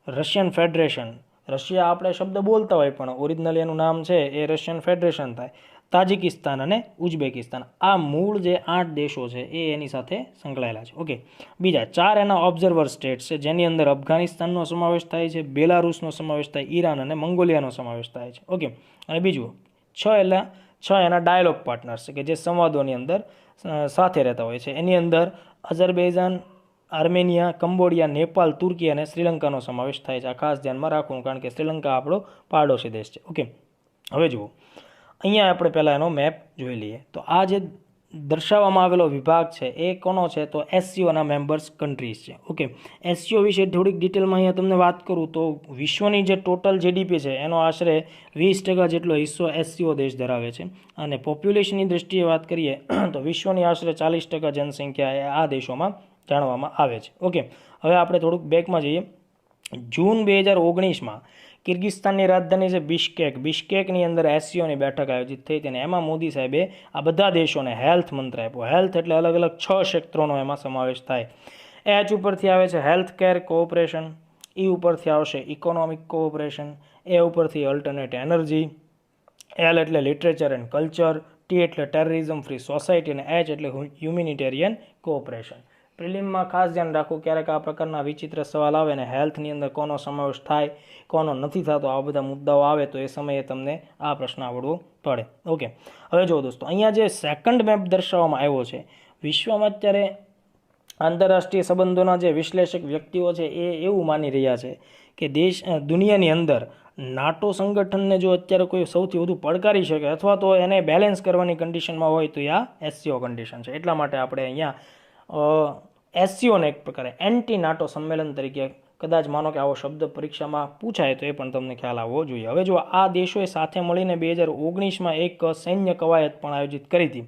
A: Russian federation, Russia આપણે શબ્દ બોલતા હોય પણ ઓરિજિનલી એનું નામ છે એ રશિયન ફેડરેશન થાય, તાજિકિસ્તાન અને ઉઝબેકિસ્તાન. આ મૂળ જે 8 દેશો છે એ એની સાથે સંકળાયેલા છે. ઓકે, બીજા 4 એના ઓબ્ઝર્વર સ્ટેટ્સ છે, જેની અંદર અફઘાનિસ્તાનનો સમાવેશ થાય છે, બેલારુસનો સમાવેશ થાય, ઈરાન અને મંગોલિયાનો સમાવેશ થાય છે. ઓકે, અને બીજું 6 એના ડાયલોગ પાર્ટનર્સ છે કે જે સંવાદોની અંદર સાથે રહેતા હોય છે. એની અંદર અઝરબૈજાન, આર્મેનિયા, કંબોડિયા, નેપાલ, તુર્કી અને શ્રીલંકાનો સમાવેશ થાય છે. આ ખાસ ધ્યાનમાં રાખવું, કારણ કે શ્રીલંકા આપણો પાડોશી દેશ છે. ઓકે, હવે જુઓ, અહીંયા આપણે પહેલાં એનો મેપ જોઈ લઈએ. તો આ જે દર્શાવવામાં આવેલો વિભાગ છે એ કોનો છે? તો SCOના મેમ્બર્સ કન્ટ્રીઝ છે. ઓકે, SCO વિશે થોડીક ડિટેલમાં અહીંયા તમને વાત કરું તો વિશ્વની જે ટોટલ GDP છે એનો આશરે 20% જેટલો હિસ્સો SCO દેશ ધરાવે છે, અને પોપ્યુલેશનની દ્રષ્ટિએ વાત કરીએ તો વિશ્વની આશરે 40% જનસંખ્યા એ આ દેશોમાં જાણવામાં આવે છે. ઓકે, હવે આપણે થોડુંક બેકમાં જઈએ. જૂન 2019માં કિર્ગિસ્તાનની રાજધાની છે બિશ્કેકની અંદર SCOની બેઠક આયોજિત થઈ હતી, અને એમાં મોદી સાહેબે આ બધા દેશોને હેલ્થ મંત્ર આપ્યો. હેલ્થ એટલે અલગ અલગ 6 ક્ષેત્રોનો એમાં સમાવેશ થાય. H ઉપરથી આવે છે હેલ્થ કેર કોઓપરેશન, E ઉપરથી આવશે ઇકોનોમિક કોઓપરેશન, A ઉપરથી અલ્ટરનેટ એનર્જી, L એટલે લિટરેચર એન્ડ કલ્ચર, T એટલે ટેરરિઝમ ફ્રી સોસાયટી, અને H એટલે હ્યુમેનિટેરિયન કોઓપરેશન. પ્રિલિમમાં ખાસ ધ્યાન રાખવું, ક્યારેક આ પ્રકારના વિચિત્ર સવાલ આવે ને હેલ્થની અંદર કોનો સમાવેશ થાય કોનો નથી થતો, આવા બધા મુદ્દાઓ આવે તો એ સમયે તમને આ પ્રશ્ન આવડવો પડે. ઓકે, હવે જુઓ દોસ્તો, અહીંયા જે સેકન્ડ મેપ દર્શાવવામાં આવ્યો છે, વિશ્વમાં અત્યારે આંતરરાષ્ટ્રીય સંબંધોના જે વિશ્લેષક વ્યક્તિઓ છે એ એવું માની રહ્યા છે કે દુનિયાની અંદર નાટો સંગઠનને જો અત્યારે કોઈ સૌથી વધુ પડકારી શકે અથવા તો એને બેલેન્સ કરવાની કન્ડિશનમાં હોય તો આ એસસીઓ કન્ડિશન છે. એટલા માટે આપણે અહીંયા એસસીઓને એક પ્રકારે એન્ટી નાટો સંમેલન તરીકે કદાચ માનો કે આવો શબ્દ પરીક્ષામાં પૂછાય તો એ પણ તમને ખ્યાલ આવવો જોઈએ. હવે જો આ દેશોએ સાથે મળીને 2019માં એક સૈન્ય કવાયત પણ આયોજિત કરી હતી.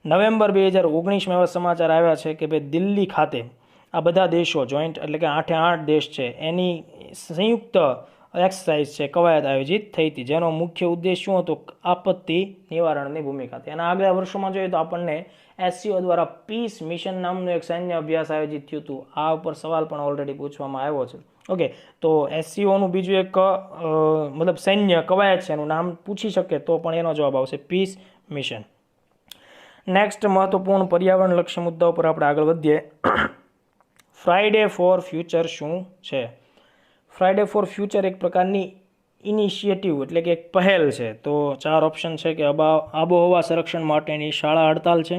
A: નવેમ્બર 2019માં એવા સમાચાર આવ્યા છે કે ભાઈ દિલ્હી ખાતે આ બધા દેશો જોઈન્ટ એટલે કે 8 દેશ છે એની સંયુક્ત એક્સરસાઇઝ છે કવાયત આયોજિત થઈ હતી, જેનો મુખ્ય ઉદ્દેશ શું હતો? આપત્તિ નિવારણની ભૂમિકા હતી. અને આગલા વર્ષોમાં જોઈએ તો આપણને એસસીઓ દ્વારા પીસ મિશન નામનું એક સૈન્ય અભ્યાસ આયોજિત થયું હતું. આ ઉપર સવાલ પણ ઓલરેડી પૂછવામાં આવ્યો છે. ઓકે, તો એસસીઓનું બીજું એક મતલબ સૈન્ય કવાયત છે એનું નામ પૂછી શકે તો પણ એનો જવાબ આવશે પીસ મિશન. નેક્સ્ટ મહત્વપૂર્ણ પર્યાવરણલક્ષી મુદ્દા ઉપર આપણે આગળ વધીએ. ફ્રાઇડે ફોર ફ્યુચર શું છે? ફ્રાઇડે ફોર ફ્યુચર એક પ્રકારની ઇનિશિયેટિવ એટલે કે એક પહેલ છે. તો 4 ઓપ્શન છે કે આબોહવા સંરક્ષણ માટેની શાળા હડતાલ છે.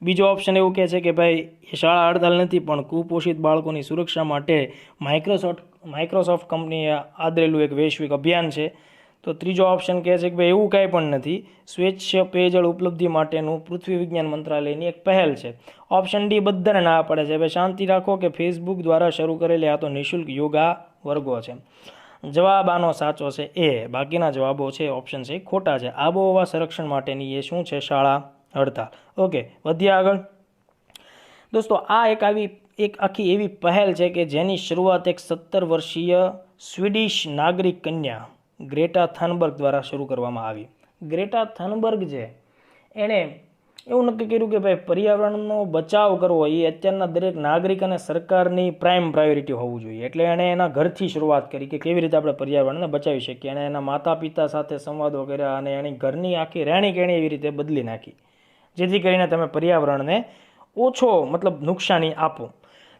A: બીજો ઓપ્શન એવું કહે છે કે ભાઈ એ શાળા હડતાલ નથી પણ કુપોષિત બાળકોની સુરક્ષા માટે માઇક્રોસોફ્ટ કંપનીએ આદરેલું એક વૈશ્વિક અભિયાન છે. તો ત્રીજો ઓપ્શન કહે છે કે ભાઈ એવું કાંઈ પણ નથી, સ્વચ્છ પેયજળ ઉપલબ્ધિ માટેનું પૃથ્વી વિજ્ઞાન મંત્રાલયની એક પહેલ છે. ઓપ્શન ડી બધાને ના પડે છે. ભાઈ શાંતિ રાખો કે ફેસબુક દ્વારા શરૂ કરેલી આ તો નિઃશુલ્ક યોગા વર્ગો છે. જવાબ આનો સાચો છે એ. બાકીના જવાબો છે ઓપ્શન છે ખોટા છે. આબોહવા સંરક્ષણ માટેની એ શું છે? શાળા હડતાલ. ઓકે, વધીએ આગળ. દોસ્તો આ એક આખી એવી પહેલ છે કે જેની શરૂઆત એક 17 વર્ષીય સ્વીડિશ નાગરિક કન્યા ગ્રેટા થનબર્ગ દ્વારા શરૂ કરવામાં આવી. ગ્રેટા થનબર્ગ છે એણે એવું નક્કી કર્યું કે ભાઈ પર્યાવરણનો બચાવ કરવો એ અત્યારના દરેક નાગરિક અને સરકારની પ્રાઇમ પ્રાયોરિટી હોવું જોઈએ. એટલે એણે એના ઘરથી શરૂઆત કરી કે કેવી રીતે આપણે પર્યાવરણને બચાવી શકીએ. એણે એના માતા પિતા સાથે સંવાદો કર્યા અને એની ઘરની આખી રહેણી કહેણી એવી રીતે બદલી નાખી જેથી કરીને તમે પર્યાવરણને ઓછો મતલબ નુકસાની આપો.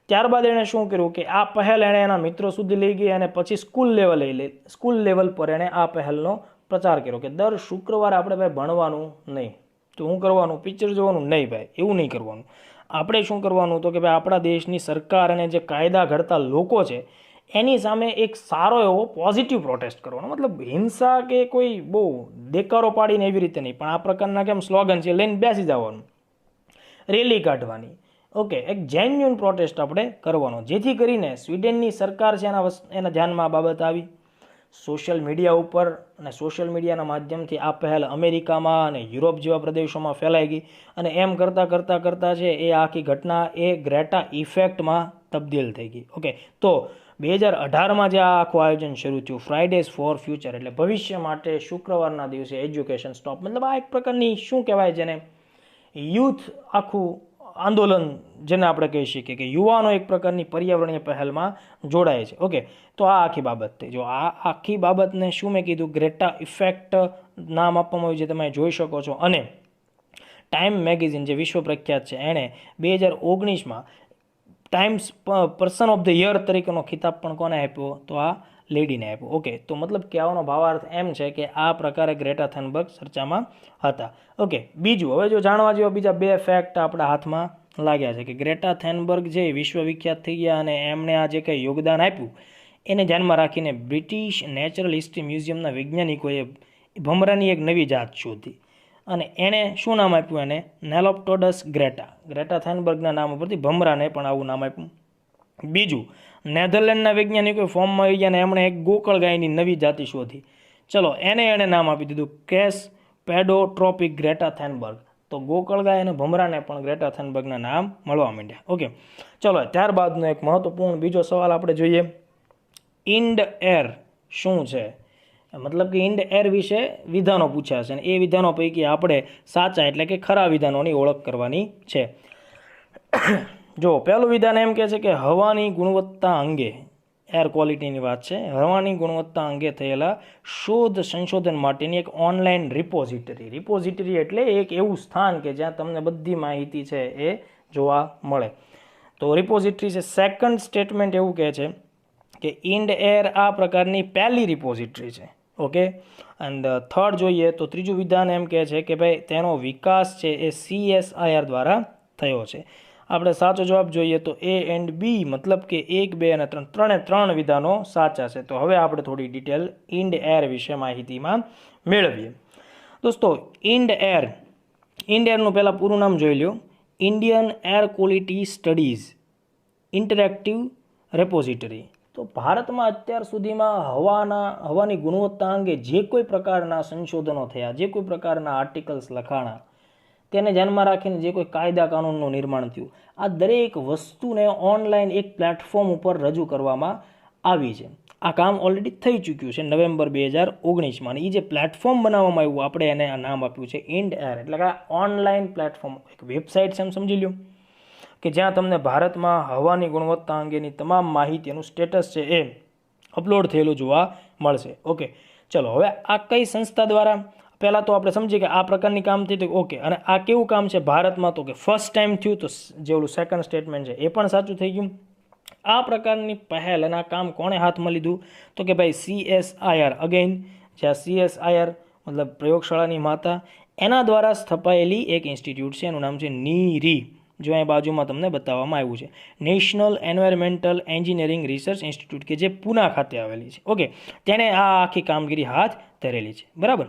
A: ત્યારબાદ એણે શું કર્યું કે આ પહેલ એણે એના મિત્રો સુધી લઈ ગઈ અને પછી સ્કૂલ લેવલ પર એણે આ પહેલનો પ્રચાર કર્યો કે દર શુક્રવારે આપણે ભાઈ ભણવાનું નહીં. તો શું કરવાનું? પિક્ચર જોવાનું નહીં ભાઈ, એવું નહીં કરવાનું. આપણે શું કરવાનું તો કે ભાઈ આપણા દેશની સરકાર અને જે કાયદા ઘડતા લોકો છે એની સામે એક સારો એવો પોઝિટિવ પ્રોટેસ્ટ કરવાનો. મતલબ હિંસા કે કોઈ બહુ દેકારો પાડીને એવી રીતે નહીં, પણ આ પ્રકારના કેમ સ્લોગન છે લઈને બેસી જવાનું, રેલી કાઢવાની. ઓકે, એક જેન્યુઅન પ્રોટેસ્ટ આપણે કરવાનો જેથી કરીને સ્વીડનની સરકાર છે એના ધ્યાનમાં આ બાબત આવી. સોશિયલ મીડિયા ઉપર અને સોશિયલ મીડિયાના માધ્યમથી આ પહેલ અમેરિકામાં અને યુરોપ જેવા પ્રદેશોમાં ફેલાઈ ગઈ અને એમ કરતાં છે એ આખી ઘટના એ ગ્રેટા ઇફેક્ટમાં તબદીલ થઈ ગઈ. ઓકે, તો 2018માં જે આ આખું આયોજન શરૂ થયું ફ્રાઇડેઝ ફોર ફ્યુચર એટલે ભવિષ્ય માટે શુક્રવારના દિવસે એજ્યુકેશન સ્ટોપ. મતલબ આ એક પ્રકારની શું કહેવાય જેને યુથ આખું આંદોલન જેને આપણે કહી શકીએ કે યુવાનો એક પ્રકારની પર્યાવરણીય પહેલમાં જોડાય છે. ઓકે, તો આ આખી બાબત થઈ. જો આ આખી બાબતને શું મેં કીધું ગ્રેટા ઇફેક્ટ નામ આપવામાં આવ્યું છે, તમે જોઈ શકો છો. અને ટાઈમ મેગેઝિન જે વિશ્વ પ્રખ્યાત છે એણે 2019માં Time's person of the year તરીકેનો ખિતાબ પણ કોને આપ્યો? તો આ લેડીને આપ્યો. ઓકે, તો મતલબ કહેવાનો ભાવાર્થ એમ છે કે આ પ્રકારે ગ્રેટા થનબર્ગ ચર્ચામાં હતા. ઓકે, બીજું હવે જો જાણવા જેવા બીજા 2 ફેક્ટ આપણા હાથમાં લાગ્યા છે કે ગ્રેટા થેનબર્ગ જે વિશ્વ વિખ્યાત થઈ ગયા અને એમણે આ જે કંઈ યોગદાન આપ્યું એને ધ્યાનમાં રાખીને બ્રિટિશ નેચરલ હિસ્ટ્રી મ્યુઝિયમના વૈજ્ઞાનિકોએ ભમરાની એક નવી જાત શોધી અને એણે શું નામ આપ્યું? એને નેલોપ્ટોડસ ગ્રેટા. ગ્રેટા થેનબર્ગના નામ ઉપરથી ભમરાને પણ આવું નામ આપ્યું. બીજું, નેધરલેન્ડના વૈજ્ઞાનિકોએ ફોર્મમાં આવી ગયા અને એમણે એક ગોકળ ગાયની નવી જાતિ શોધી. ચલો એણે નામ આપી દીધું કેસ પેડોટ્રોપિક ગ્રેટા થેનબર્ગ. તો ગોકળ ગાય અને ભમરાને પણ ગ્રેટા થેનબર્ગના નામ મળવા માંડ્યા. ઓકે, ચલો ત્યારબાદનો એક મહત્વપૂર્ણ બીજો સવાલ આપણે જોઈએ. ઇન્ડ એર શું છે? મતલબ કે ઇન્ડ એર વિશે વિધાનો પૂછ્યા છે અને એ વિધાનો પૈકી આપણે સાચા એટલે કે ખરા વિધાનોની ઓળખ કરવાની છે. જો પહેલું વિધાન એમ કહે છે કે હવાની ગુણવત્તા અંગે, એર ક્વોલિટીની વાત છે, હવાની ગુણવત્તા અંગે થયેલા શોધ સંશોધન માટેની એક ઓનલાઈન રિપોઝિટરી એટલે એક એવું સ્થાન કે જ્યાં તમને બધી માહિતી છે એ જોવા મળે. તો રિપોઝિટરી છે. સેકન્ડ સ્ટેટમેન્ટ એવું કહે છે કે ઇન્ડ એર આ પ્રકારની પહેલી રિપોઝિટરી છે. ઓકે, એન્ડ થર્ડ જોઈએ તો ત્રીજું વિધાન એમ કહે છે કે ભાઈ તેનો વિકાસ છે એ CSIR દ્વારા થયો છે. આપણે સાચો જવાબ જોઈએ તો A એન્ડ B, મતલબ કે 1, 2 અને 3 ત્રણ વિધાનો સાચા છે. તો હવે આપણે થોડી ડિટેલ ઇન્ડ એર વિશે માહિતીમાં મેળવીએ. દોસ્તો, ઇન્ડ એરનું પહેલાં પૂરું નામ જોઈ લો. Indian air quality studies interactive repository. તો ભારતમાં અત્યાર સુધીમાં હવાની ગુણવત્તા અંગે જે કોઈ પ્રકારના સંશોધનો થયા, જે કોઈ પ્રકારના આર્ટિકલ્સ લખાણા, તેને ધ્યાનમાં રાખીને જે કોઈ કાયદા કાનૂનનું નિર્માણ થયું, આ દરેક વસ્તુને ઓનલાઈન એક પ્લેટફોર્મ ઉપર રજૂ કરવામાં આવી છે. આ કામ ઓલરેડી થઈ ચૂક્યું છે નવેમ્બર 2019માં. એ જે પ્લેટફોર્મ બનાવવામાં આવ્યું, આપણે એને આ નામ આપ્યું છે ઇન્ડ એર, એટલે કે ઓનલાઈન પ્લેટફોર્મ, એક વેબસાઇટ છે એમ સમજી લો, કે જ્યાં તમને ભારતમાં હવાની ગુણવત્તા અંગેની તમામ માહિતીનું સ્ટેટસ છે એ અપલોડ થયેલું જોવા મળશે. ઓકે, ચલો હવે આ કઈ સંસ્થા દ્વારા, પહેલાં તો આપણે સમજીએ કે આ પ્રકારની કામ થઈ તો ઓકે, અને આ કેવું કામ છે ભારતમાં, તો કે ફર્સ્ટ ટાઈમ થયું, તો જે ઓલું સેકન્ડ સ્ટેટમેન્ટ છે એ પણ સાચું થઈ ગયું. આ પ્રકારની પહેલ અને આ કામ કોણે હાથમાં લીધું, તો કે ભાઈ CSIR, અગેન જ્યાં CSIR મતલબ પ્રયોગશાળાની માતા, એના દ્વારા સ્થપાયેલી એક ઇન્સ્ટિટ્યૂટ છે, એનું નામ છે NEERI. જો અહીં બાજુમાં તમને બતાવવામાં આવ્યું છે, national environmental engineering research institute, કે જે પૂના ખાતે આવેલી છે. ઓકે, તેણે આ આખી કામગીરી હાથ ધરેલી છે. બરાબર,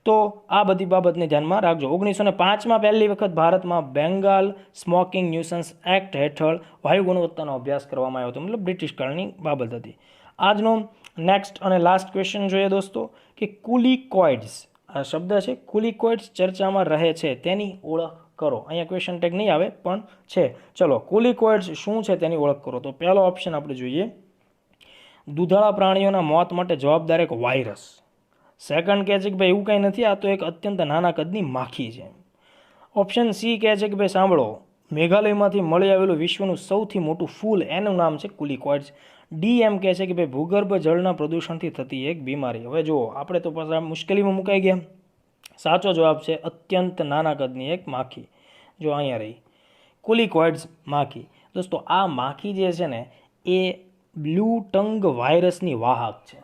A: તો આ બધી બાબતને ધ્યાનમાં રાખજો. 1905માં પહેલી વખત ભારતમાં બેંગાલ સ્મોકિંગ ન્યુસન્સ એક્ટ હેઠળ વાયુ ગુણવત્તાનો અભ્યાસ કરવામાં આવ્યો હતો, મતલબ બ્રિટિશ કાળની બાબત હતી. આજનો નેક્સ્ટ અને લાસ્ટ ક્વેશ્ચન જોઈએ દોસ્તો, કે કુલિકોઇડ્સ, આ શબ્દ છે કુલિકોઇડ્સ ચર્ચામાં રહે છે, તેની ઓળખ કરો. અહીંયા ક્વેશ્ચન ટેગ નહીં આવે પણ છે. ચલો, કુલિકોઇડ્સ શું છે તેની ઓળખ કરો. તો પહેલો ઓપ્શન આપણે જોઈએ, દૂધાળા પ્રાણીઓના મોત માટે જવાબદાર એક વાયરસ. સેકન્ડ કહે છે કે ભાઈ એવું કંઈ નથી, આ તો એક અત્યંત નાના કદની માખી છે. ઓપ્શન સી કહે છે કે ભાઈ સાંભળો, મેઘાલયમાંથી મળી આવેલું વિશ્વનું સૌથી મોટું ફૂલ, એનું નામ છે કુલિકોઇડ્સ. ડી એમ કહે છે કે ભાઈ ભૂગર્ભ જળના પ્રદૂષણથી થતી એક બીમારી. હવે જુઓ, આપણે તો પાછા મુશ્કેલીમાં મુકાઈ ગયા. સાચો જવાબ છે અત્યંત નાના કદની એક માખી. જો અહીંયા રહી કુલિકોઇડ્સ માખી. દોસ્તો, આ માખી જે છે ને એ બ્લુ ટંગ વાયરસની વાહક છે.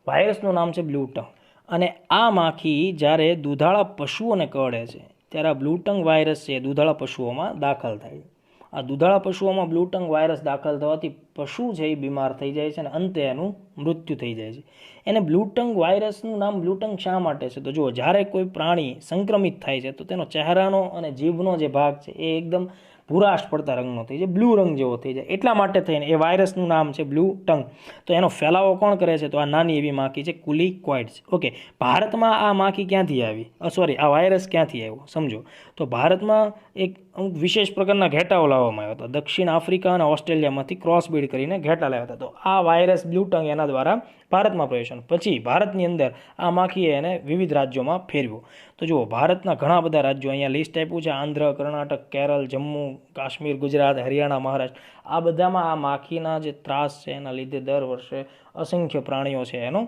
A: વાયરસનું નામ છે બ્લુ ટંગ, અને આ માખી જ્યારે દૂધાળા પશુઓને કરડે છે ત્યારે આ બ્લુ ટંગ વાયરસ છે દૂધાળા પશુઓમાં દાખલ થાય. આ દૂધાળા પશુઓમાં બ્લુ ટંગ વાયરસ દાખલ થવાથી પશુ છે એ બીમાર થઈ જાય છે અને અંતે એનું મૃત્યુ થઈ જાય છે. એને બ્લુ ટંગ વાયરસનું નામ બ્લુ ટંગ શા માટે છે, તો જુઓ, જ્યારે કોઈ પ્રાણી સંક્રમિત થાય છે તો તેનો ચહેરાનો અને જીભનો જે ભાગ છે એ એકદમ ભૂરાશ પડતા રંગનો થઈ જાય, બ્લુ રંગ જેવો થઈ જાય. એટલા માટે થઈને એ વાયરસનું નામ છે બ્લુ ટંગ. તો એનો ફેલાવો કોણ કરે છે, તો આ નાની એવી માખી છે કુલિકોઇડ્સ. ઓકે, ભારતમાં આ માખી ક્યાંથી આવી, આ વાયરસ ક્યાંથી આવ્યો સમજો. તો ભારતમાં એક અમુક વિશેષ પ્રકારના ઘેટાઓ લાવવામાં આવ્યા હતા, દક્ષિણ આફ્રિકા અને ઓસ્ટ્રેલિયામાંથી ક્રોસબ્રીડ કરીને ઘેટા લાવ્યા હતા. તો આ વાયરસ બ્લુ ટંગ એના દ્વારા ભારતમાં પ્રવેશ, પછી ભારતની અંદર આ માખીએ એને વિવિધ રાજ્યોમાં ફેરવ્યો. તો જુઓ, ભારતના ઘણા બધા રાજ્યો અહીંયા લિસ્ટ આપ્યું છે, આંધ્ર, કર્ણાટક, કેરળ, જમ્મુ કાશ્મીર, ગુજરાત, હરિયાણા, મહારાષ્ટ્ર. આ બધામાં આ માખીના જે ત્રાસ છે એના લીધે દર વર્ષે અસંખ્ય પ્રાણીઓ છે એનું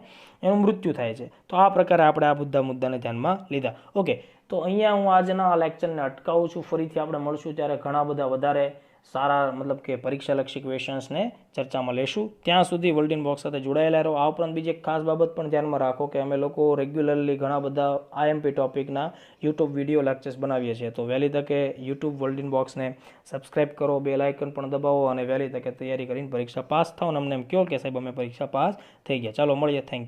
A: મૃત્યુ થાય છે. તો આ પ્રકારે આપણે આ બધા મુદ્દાને ધ્યાનમાં લીધા. ઓકે, તો અહીંયા હું આજના આ લેક્ચરને અટકાવું છું. ફરીથી આપણે મળશું ત્યારે ઘણા બધા વધારે સારા મતલબ કે પરીક્ષાલક્ષી ક્વેશ્ચન્સને ચર્ચામાં લેશું. ત્યાં સુધી વર્લ્ડ ઇન બોક્સ સાથે જોડાયેલા રહો. આ ઉપરાંત બીજી એક ખાસ બાબત પણ ધ્યાનમાં રાખો કે અમે લોકો રેગ્યુલરલી ઘણા બધા IMP ટોપિકના યુટ્યુબ વિડીયો લેક્ચર્સ બનાવીએ છીએ. તો વહેલી તકે યુટ્યુબ વર્લ્ડ ઇન બોક્સને સબસ્ક્રાઇબ કરો, બેલ આઇકન પણ દબાવો અને વહેલી તકે તૈયારી કરીને પરીક્ષા પાસ થાઓ અને અમને એમ કહો કે સાહેબ અમે પરીક્ષા પાસ થઈ ગયા. ચાલો મળીએ. Thank you.